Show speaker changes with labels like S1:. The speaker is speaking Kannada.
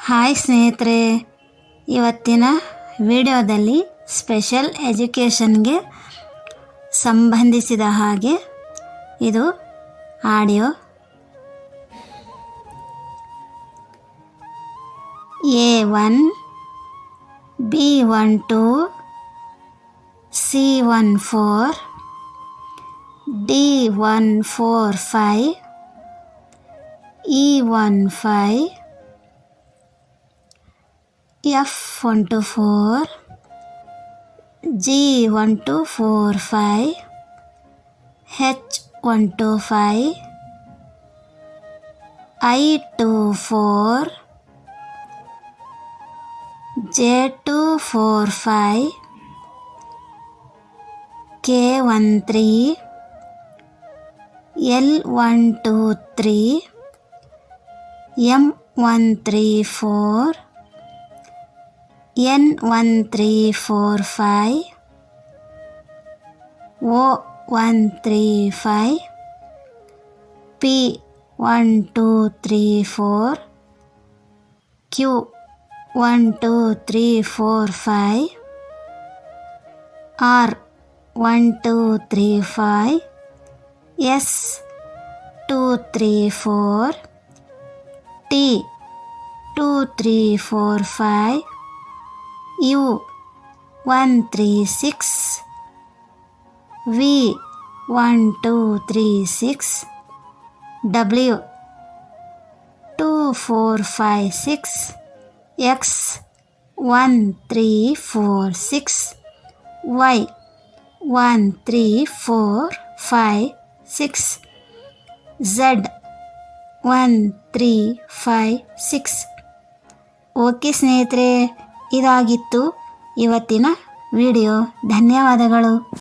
S1: ಹಾಯ್ ಸ್ನೇಹಿತರೆ, ಇವತ್ತಿನ ವಿಡಿಯೋದಲ್ಲಿ ಸ್ಪೆಷಲ್ ಎಜುಕೇಷನ್ಗೆ ಸಂಬಂಧಿಸಿದ ಹಾಗೆ ಇದು audio. A1 B12 C14 D145 E15 F124 G1245 H125 I24 J245 K13 L123 M134 N1345 O135 P1234 Q1235 R1235 S234 T2345 U136 V1236 W2456 X1346 Y1346 Z1356. Okay ಸ್ನೇಹಿತರೆ, ಇದಾಗಿತ್ತು ಇವತ್ತಿನ ವಿಡಿಯೋ. ಧನ್ಯವಾದಗಳು.